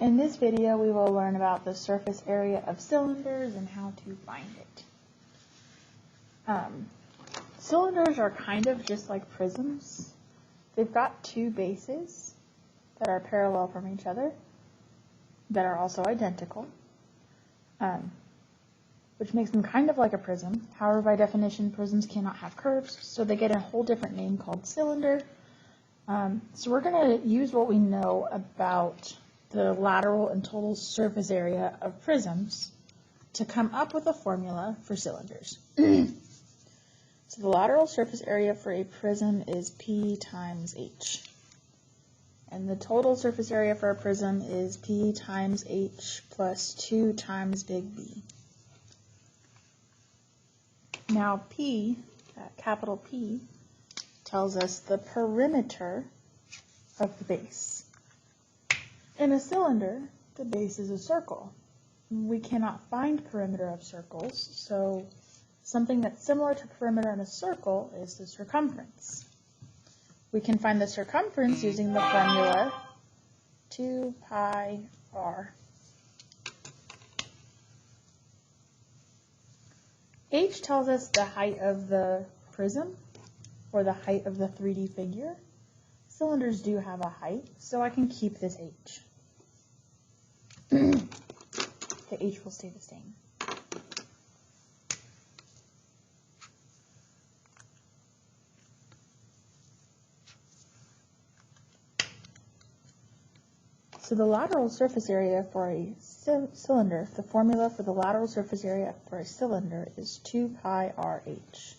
In this video, we will learn about the surface area of cylinders and how to find it. Cylinders are kind of just like prisms. They've got two bases that are parallel from each other, that are also identical, which makes them kind of like a prism. However, by definition, prisms cannot have curves, so they get a whole different name called cylinder. So we're going to use what we know about the lateral and total surface area of prisms to come up with a formula for cylinders. So the lateral surface area for a prism is P times H. And the total surface area for a prism is P times H plus 2 times big B. Now P, capital P, tells us the perimeter of the base. In a cylinder, the base is a circle. We cannot find perimeter of circles, so something that's similar to perimeter in a circle is the circumference. We can find the circumference using the formula 2 pi r. H tells us the height of the prism, or the height of the 3D figure. Cylinders do have a height, so I can keep this H. The H will stay the same. So the lateral surface area for a cylinder, the formula for the lateral surface area for a cylinder is 2 pi RH.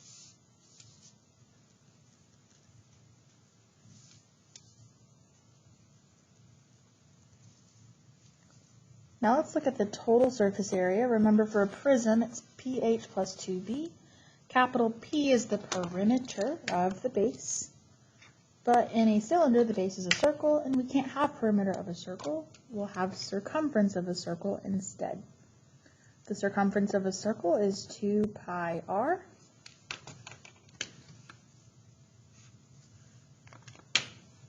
Now let's look at the total surface area. Remember, for a prism, it's pH plus 2b. Capital P is the perimeter of the base. But in a cylinder, the base is a circle, and we can't have perimeter of a circle. We'll have circumference of a circle instead. The circumference of a circle is 2 pi r.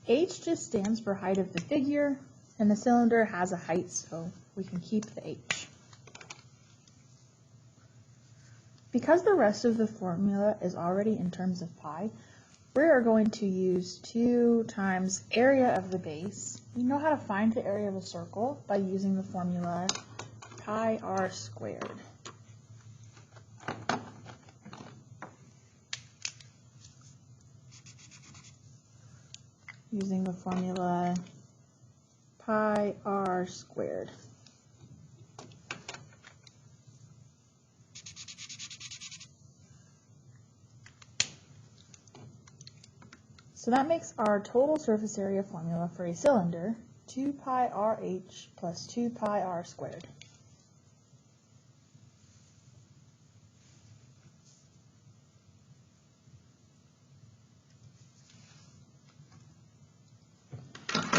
H just stands for height of the figure, and the cylinder has a height, so we can keep the H. Because the rest of the formula is already in terms of pi, we are going to use 2 times area of the base. We know how to find the area of a circle by using the formula pi r squared. Using the formula pi r squared. So that makes our total surface area formula for a cylinder 2 pi RH plus 2 pi r squared.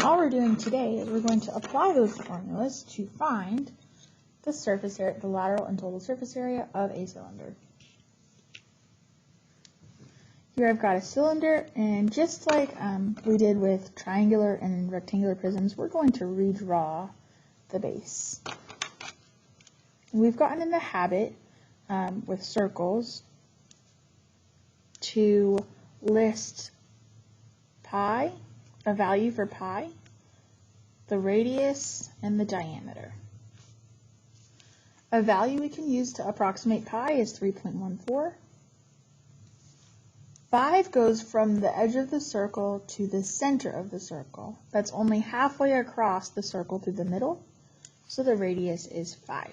All we're doing today is we're going to apply those formulas to find the surface area, the lateral and total surface area of a cylinder. Here I've got a cylinder, and just like we did with triangular and rectangular prisms, we're going to redraw the base. We've gotten in the habit with circles to list pi, a value for pi, the radius, and the diameter. A value we can use to approximate pi is 3.14. 5 goes from the edge of the circle to the center of the circle. That's only halfway across the circle through the middle, so the radius is 5.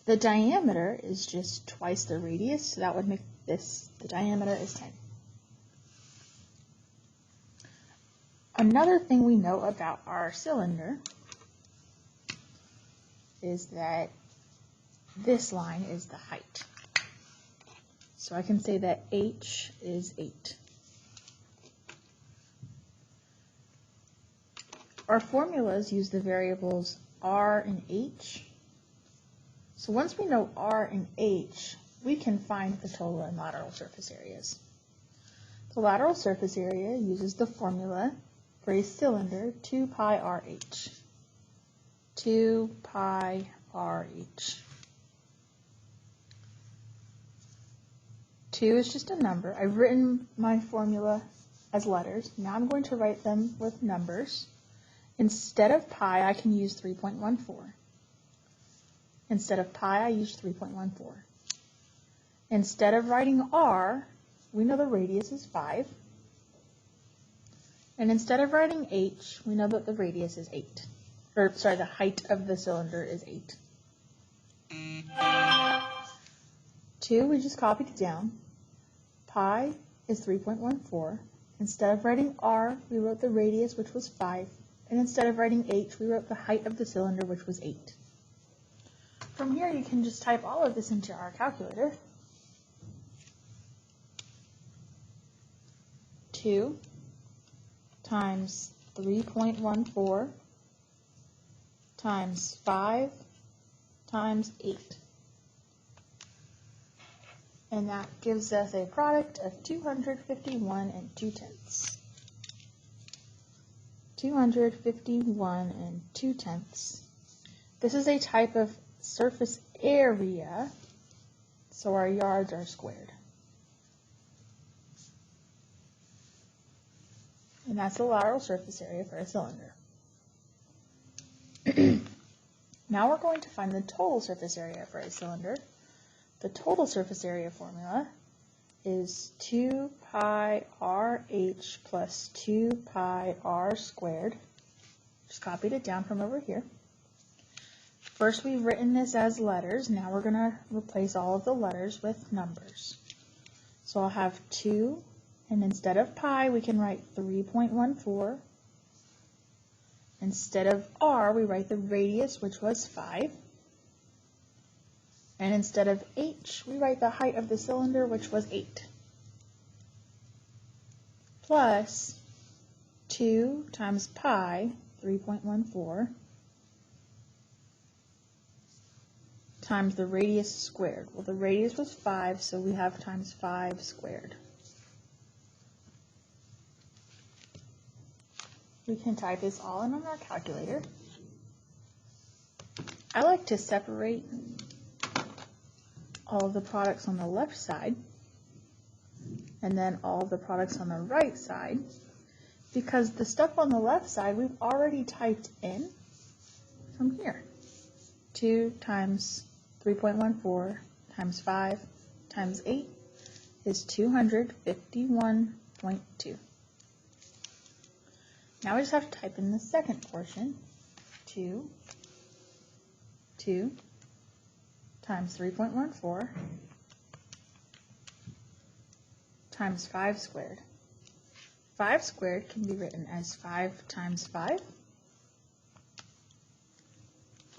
The diameter is just twice the radius, so that would make this, the diameter is 10. Another thing we know about our cylinder is that this line is the height. So I can say that H is 8. Our formulas use the variables R and H. So once we know R and H, we can find the total and lateral surface areas. The lateral surface area uses the formula for a cylinder 2 pi RH. 2 pi RH. 2 is just a number. I've written my formula as letters. Now I'm going to write them with numbers. Instead of pi, I can use 3.14. Instead of pi, I use 3.14. Instead of writing r, we know the radius is 5. And instead of writing h, we know that the radius is 8. Or, sorry, the height of the cylinder is 8. 2, we just copied it down. Pi is 3.14. Instead of writing r, we wrote the radius, which was 5. And instead of writing h, we wrote the height of the cylinder, which was 8. From here, you can just type all of this into our calculator. 2 times 3.14 times 5 times 8. And that gives us a product of 251 2/10. 251 2/10. This is a type of surface area, so our yards are squared. And that's the lateral surface area for a cylinder. Now we're going to find the total surface area for a cylinder. The total surface area formula is 2 pi RH plus 2 pi r squared. Just copied it down from over here. First, we've written this as letters. Now we're going to replace all of the letters with numbers. So I'll have 2, and instead of pi, we can write 3.14. Instead of r, we write the radius, which was 5. And instead of h, we write the height of the cylinder, which was 8. Plus 2 times pi, 3.14, times the radius squared. Well, the radius was 5, so we have times 5 squared. We can type this all in on our calculator. I like to separate all of the products on the left side and then all of the products on the right side, because the stuff on the left side we've already typed in from here. 2 times 3.14 times 5 times 8 is 251.2. Now we just have to type in the second portion. 2 times 3.14 times 5 squared. 5 squared can be written as 5 times 5.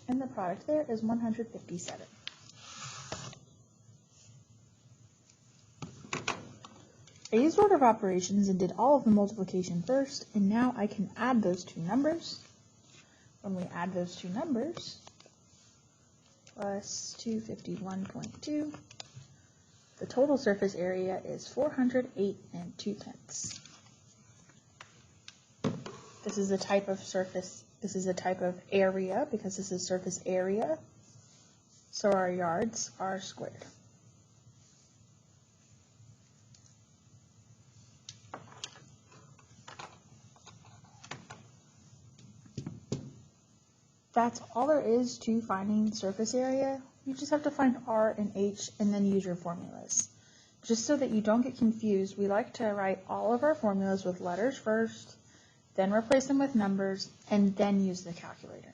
And the product there is 157. I used order of operations and did all of the multiplication first, and now I can add those two numbers. When we add those two numbers, plus 251.2, the total surface area is 408 2/10. This is a type of surface, this is a type of area because this is surface area, so our yards are squared. That's all there is to finding surface area. You just have to find R and H and then use your formulas. Just so that you don't get confused, we like to write all of our formulas with letters first, then replace them with numbers, and then use the calculator.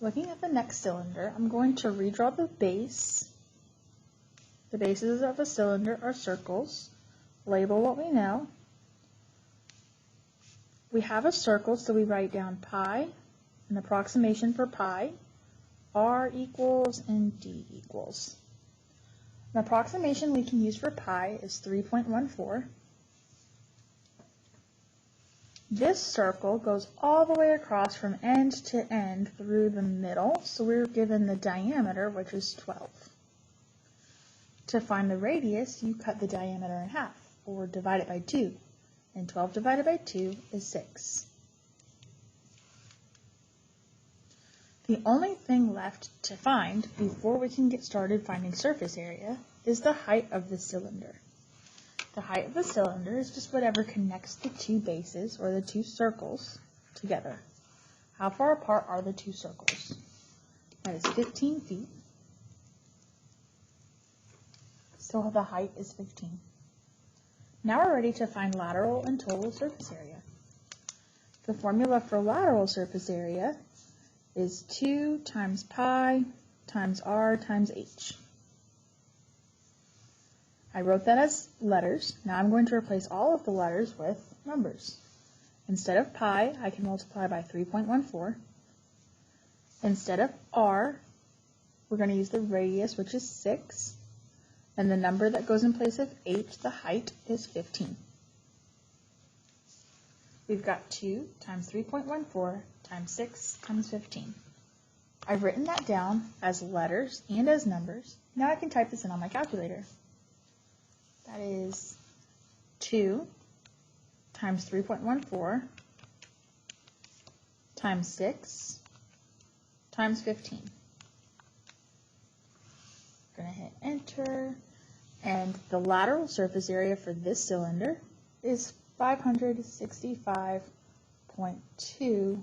Looking at the next cylinder, I'm going to redraw the base. The bases of a cylinder are circles. Label what we know. We have a circle, so we write down pi, an approximation for pi, r equals, and d equals. An approximation we can use for pi is 3.14. This circle goes all the way across from end to end through the middle, so we're given the diameter, which is 12. To find the radius, you cut the diameter in half, or divide it by 2, and 12 divided by 2 is 6. The only thing left to find before we can get started finding surface area is the height of the cylinder. The height of the cylinder is just whatever connects the two bases or the two circles together. How far apart are the two circles? That is 15 feet. So the height is 15. Now we're ready to find lateral and total surface area. The formula for lateral surface area is 2 times pi times r times h. I wrote that as letters. Now I'm going to replace all of the letters with numbers. Instead of pi, I can multiply by 3.14. Instead of r, we're going to use the radius, which is 6. And the number that goes in place of h, the height, is 15. We've got 2 times 3.14 times 6 times 15. I've written that down as letters and as numbers. Now I can type this in on my calculator. That is 2 times 3.14 times 6 times 15. I'm going to hit enter, and the lateral surface area for this cylinder is 565.2.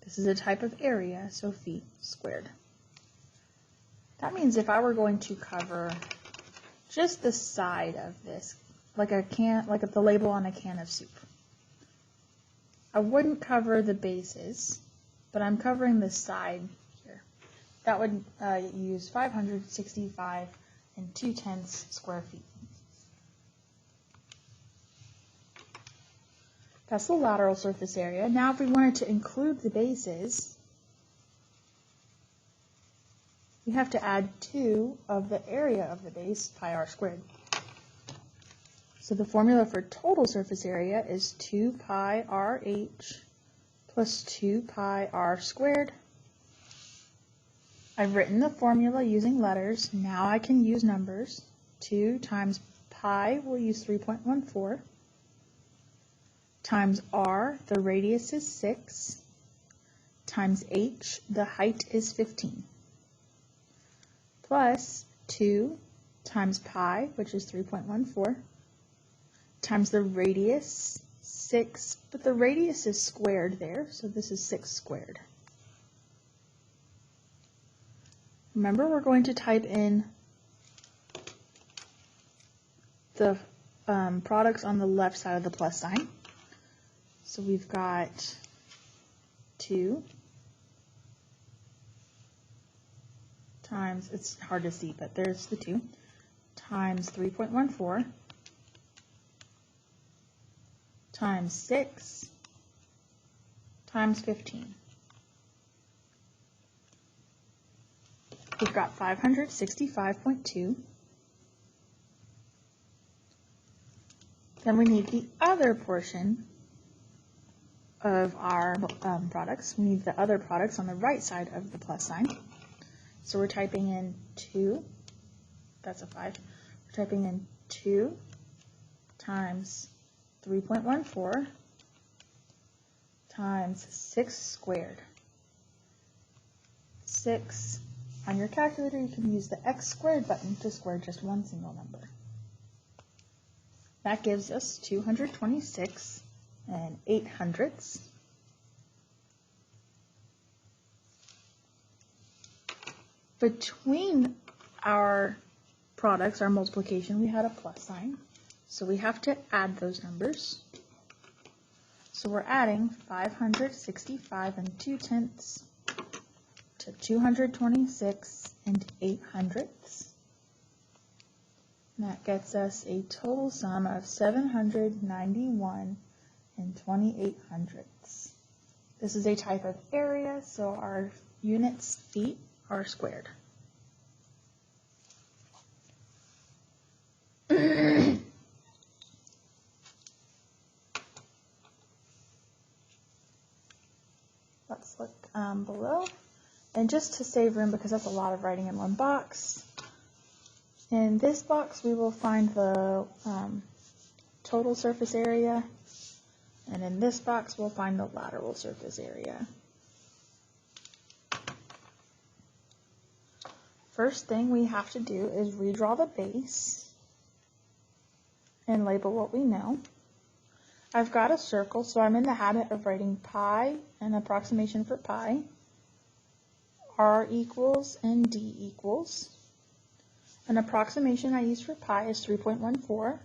This is a type of area, so feet squared. That means if I were going to cover just the side of this, like the label on a can of soup, I wouldn't cover the bases, but I'm covering the side here. That would use 565 and 2/10 square feet. That's the lateral surface area. Now if we wanted to include the bases, we have to add 2 of the area of the base, pi r squared. So the formula for total surface area is 2 pi rh plus 2 pi r squared. I've written the formula using letters. Now I can use numbers. 2 times pi, we'll use 3.14. Times r, the radius is 6. Times h, the height is 15. Plus 2 times pi, which is 3.14, times the radius, 6, but the radius is squared there, so this is 6 squared. Remember, we're going to type in the products on the left side of the plus sign. So we've got 2 times, it's hard to see, but there's the 2, times 3.14 times 6 times 15. We've got 565.2. Then we need the other portion of our products. We need the other products on the right side of the plus sign. So we're typing in 2, that's a 5. We're typing in 2 times 3.14 times 6 squared. 6. On your calculator, you can use the x squared button to square just one single number. That gives us 226 and 8/100. Between our products, our multiplication, we had a plus sign, so we have to add those numbers. So we're adding 565 and 2/10 to 226 and 8/100. That gets us a total sum of 791 and 28/100. This is a type of area, so our units, feet, are squared. Let's look below. And just to save room, because that's a lot of writing in one box, in this box we will find the total surface area, and in this box we'll find the lateral surface area. first thing we have to do is redraw the base and label what we know. I've got a circle, so I'm in the habit of writing pi, an approximation for pi, r equals, and d equals. An approximation I use for pi is 3.14.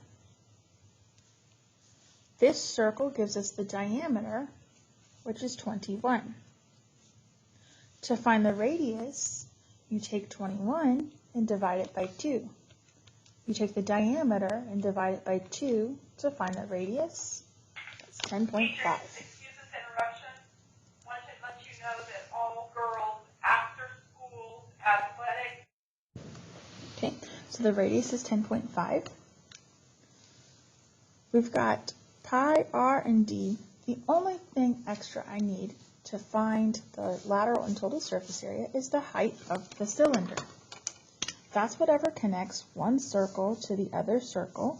This circle gives us the diameter, which is 21. To find the radius, you take 21 and divide it by 2. You take the diameter and divide it by 2 to find the radius. That's 10.5. Excuse this interruption. Wanted to let you know that all girls after school athletic. Okay, so the radius is 10.5. We've got pi, r, and d. The only thing extra I need to find the lateral and total surface area is the height of the cylinder. That's whatever connects one circle to the other circle.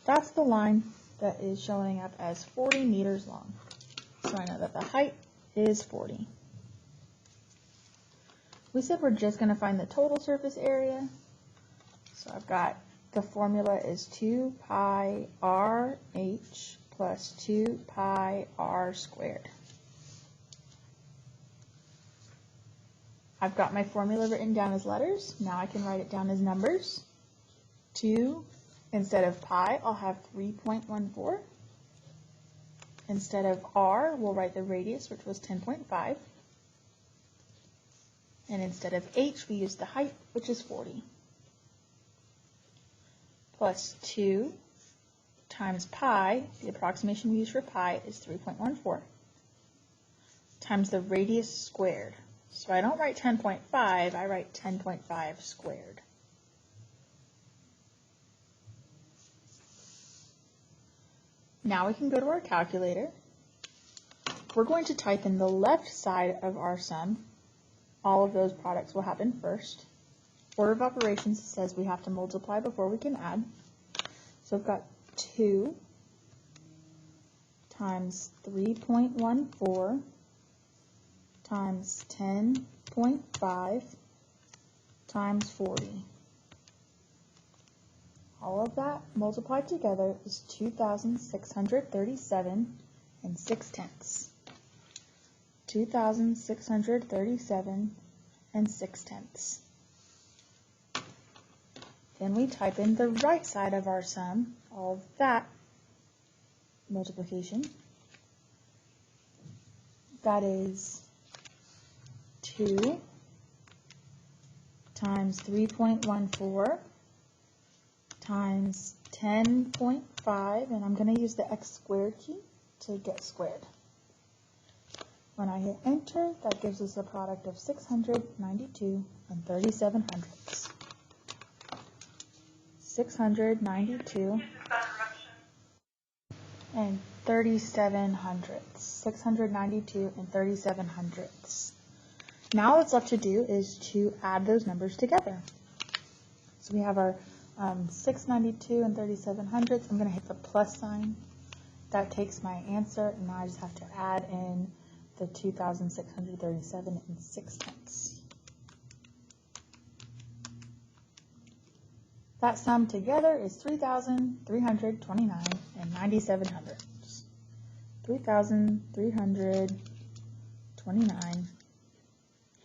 That's the line that is showing up as 40 meters long. So I know that the height is 40. We said we're just going to find the total surface area. So I've got the formula is 2 pi r h plus 2 pi r squared. I've got my formula written down as letters. Now I can write it down as numbers. 2, instead of pi, I'll have 3.14. Instead of r, we'll write the radius, which was 10.5. And instead of h, we use the height, which is 40. Plus 2 times pi, the approximation we use for pi is 3.14, times the radius squared. So I don't write 10.5, I write 10.5 squared. Now we can go to our calculator. We're going to type in the left side of our sum. All of those products will happen first. Order of operations says we have to multiply before we can add. So I've got 2 times 3.14 times 10.5 times 40. All of that multiplied together is 2,637 and 6/10. 2,637 and 6/10. Then we type in the right side of our sum, all of that multiplication. That is 2 times 3.14 times 10.5, and I'm going to use the x squared key to get squared. When I hit enter, that gives us a product of 692 and 37 hundredths. 692 and 37 hundredths. 692 and 37 hundredths. Now what's left to do is to add those numbers together. So we have our 692 and 37 hundredths. I'm going to hit the plus sign. That takes my answer, and now I just have to add in the 2,637 and 6/10. That sum together is 3,329 and 97 hundredths. 3,329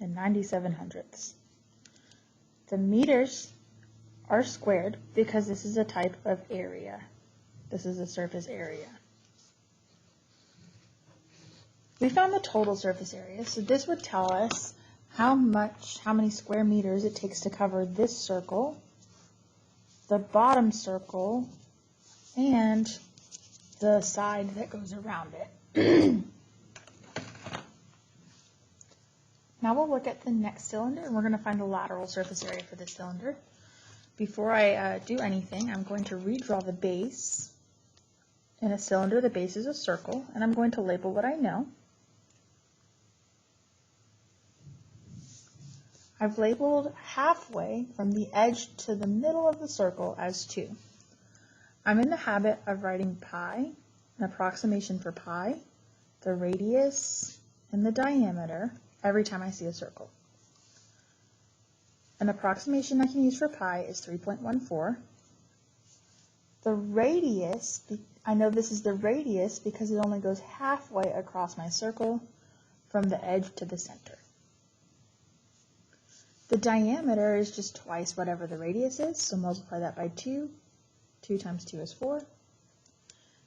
and 97 hundredths. The meters are squared because this is a type of area. This is a surface area. We found the total surface area, so this would tell us how many square meters it takes to cover this circle, the bottom circle, and the side that goes around it. Now we'll look at the next cylinder, and we're going to find the lateral surface area for this cylinder. Before I do anything, I'm going to redraw the base. In a cylinder, the base is a circle, and I'm going to label what I know. I've labeled halfway from the edge to the middle of the circle as 2. I'm in the habit of writing pi, an approximation for pi, the radius, and the diameter every time I see a circle. An approximation I can use for pi is 3.14. The radius, I know this is the radius because it only goes halfway across my circle from the edge to the center. The diameter is just twice whatever the radius is, so multiply that by 2. 2 times 2 is 4.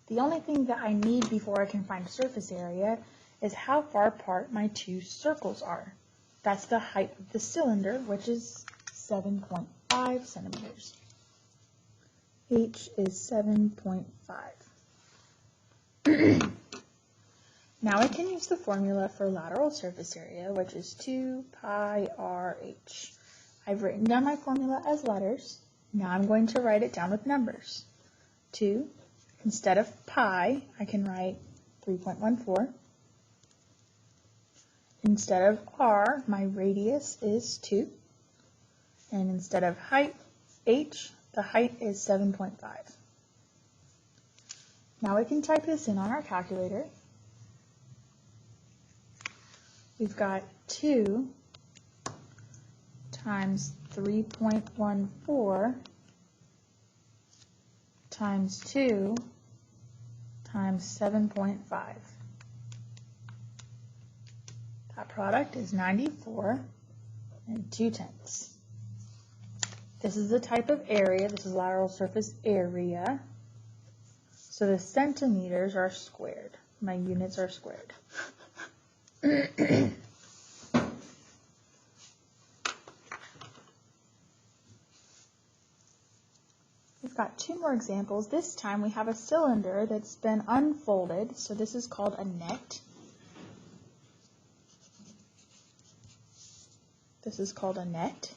The only thing that I need before I can find surface area is how far apart my two circles are. That's the height of the cylinder, which is 7.5 centimeters. H is 7.5. Now I can use the formula for lateral surface area, which is 2 pi RH. I've written down my formula as letters. Now I'm going to write it down with numbers. 2, instead of pi, I can write 3.14. Instead of r, my radius is 2. And instead of height, h, the height is 7.5. Now we can type this in on our calculator. We've got 2 times 3.14 times 2 times 7.5. That product is 94 and 2/10. This is the type of area. This is lateral surface area. So the centimeters are squared. My units are squared. We've got two more examples. This time we have a cylinder that's been unfolded. So this is called a net. This is called a net.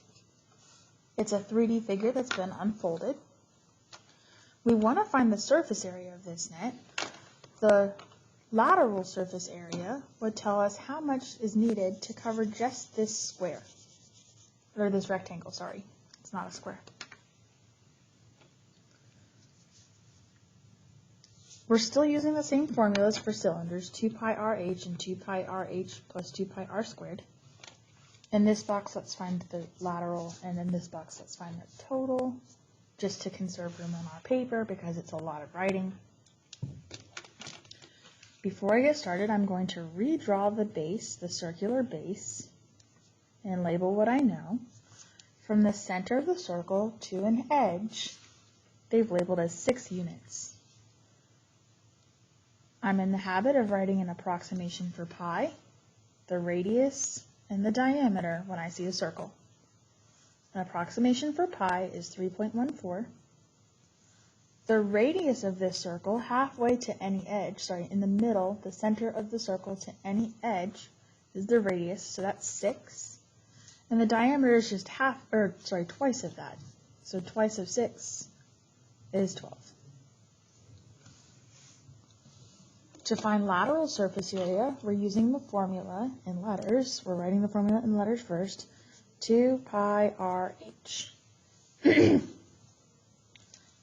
It's a 3D figure that's been unfolded. We want to find the surface area of this net. The lateral surface area would tell us how much is needed to cover just this square, or this rectangle, sorry. It's not a square. We're still using the same formulas for cylinders, 2 pi RH and 2 pi RH plus 2 pi r squared. In this box, let's find the lateral, and in this box, let's find the total, just to conserve room on our paper because it's a lot of writing. Before I get started, I'm going to redraw the base, the circular base, and label what I know. From the center of the circle to an edge, they've labeled as 6 units. I'm in the habit of writing an approximation for pi, the radius, and the diameter when I see a circle. An approximation for pi is 3.14. The radius of this circle, halfway to any edge, in the middle, the center of the circle to any edge, is the radius, so that's 6. And the diameter is just twice of that. So twice of 6 is 12. To find lateral surface area, we're using the formula in letters. We're writing the formula in letters first. 2 pi RH.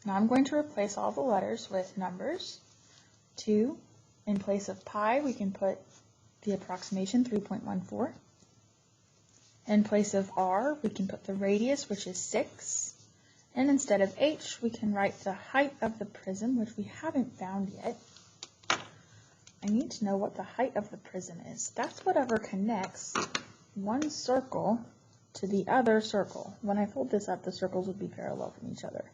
Now I'm going to replace all the letters with numbers. 2, in place of pi, we can put the approximation 3.14. In place of r, we can put the radius, which is 6. And instead of h, we can write the height of the prism, which we haven't found yet. I need to know what the height of the prism is. That's whatever connects one circle to the other circle. When I fold this up, the circles would be parallel from each other.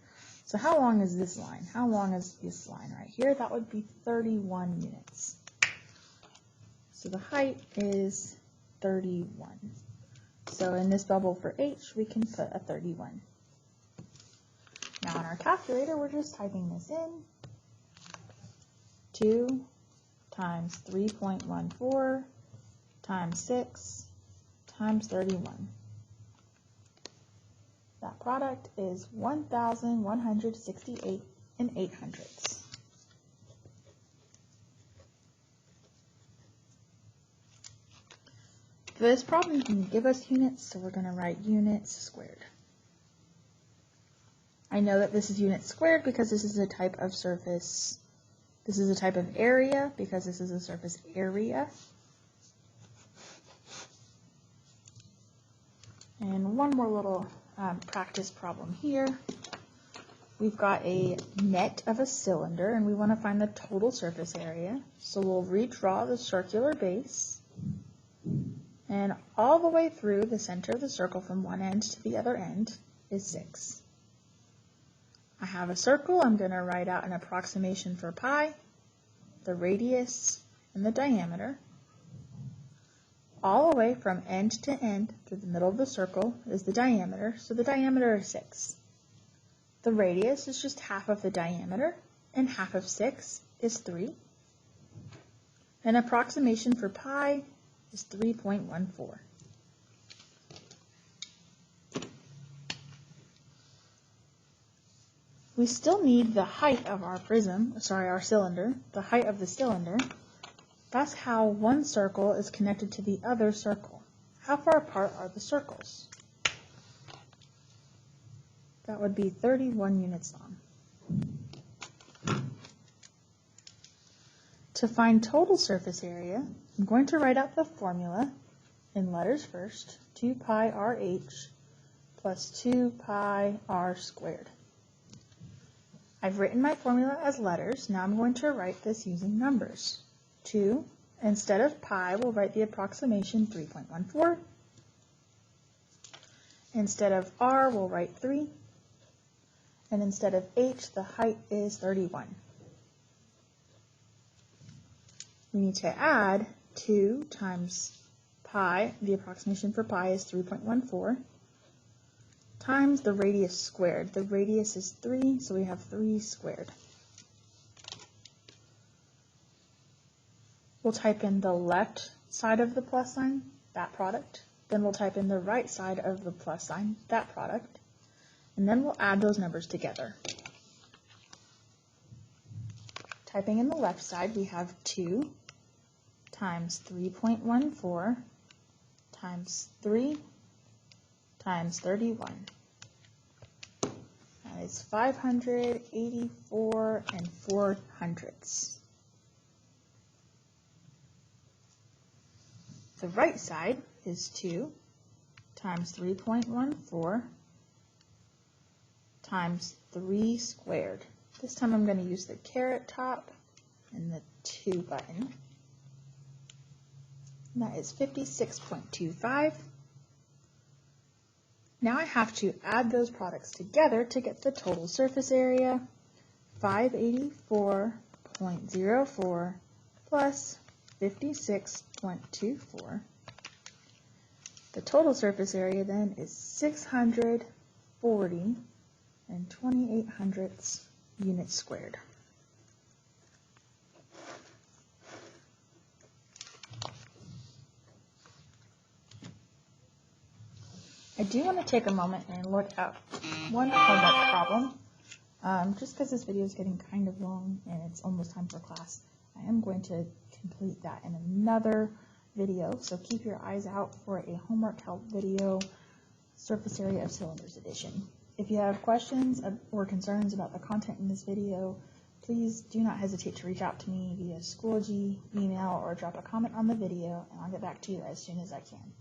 So how long is this line? How long is this line right here? That would be 31 units. So the height is 31. So in this bubble for h, we can put a 31. Now on our calculator, we're just typing this in. 2 times 3.14 times 6 times 31. That product is 1,168 800ths. For this problem, can give us units, so we're going to write units squared. I know that this is units squared because this is a type of surface. This is a type of area because this is a surface area. And one more little practice problem here. We've got a net of a cylinder, and we want to find the total surface area. So we'll redraw the circular base, and all the way through the center of the circle from one end to the other end is 6. I have a circle. I'm going to write out an approximation for pi, the radius, and the diameter. All the way from end to end through the middle of the circle is the diameter, so the diameter is 6. The radius is just half of the diameter, and half of 6 is 3. An approximation for pi is 3.14. We still need the height of our our cylinder, the height of the cylinder. That's how one circle is connected to the other circle. How far apart are the circles? That would be 31 units long. To find total surface area, I'm going to write out the formula in letters first, 2 pi RH plus 2 pi r squared. I've written my formula as letters. Now I'm going to write this using numbers. 2, instead of pi, we'll write the approximation 3.14. Instead of r, we'll write 3. And instead of h, the height is 31. We need to add 2 times pi, the approximation for pi is 3.14, times the radius squared. The radius is 3, so we have 3 squared. We'll type in the left side of the plus sign, that product. Then we'll type in the right side of the plus sign, that product. And then we'll add those numbers together. Typing in the left side, we have 2 times 3.14 times 3 times 31. That is 584 4/100. The right side is 2 times 3.14 times 3 squared. This time I'm going to use the caret top and the 2 button. And that is 56.25. Now I have to add those products together to get the total surface area. 584.04 plus 56.24. The total surface area then is 640 28/100 units squared. I do want to take a moment and look at one homework problem. Just because this video is getting kind of long and it's almost time for class, I am going to complete that in another video, so keep your eyes out for a homework help video, surface area of cylinders edition. If you have questions or concerns about the content in this video, please do not hesitate to reach out to me via Schoology, email, or drop a comment on the video, and I'll get back to you as soon as I can.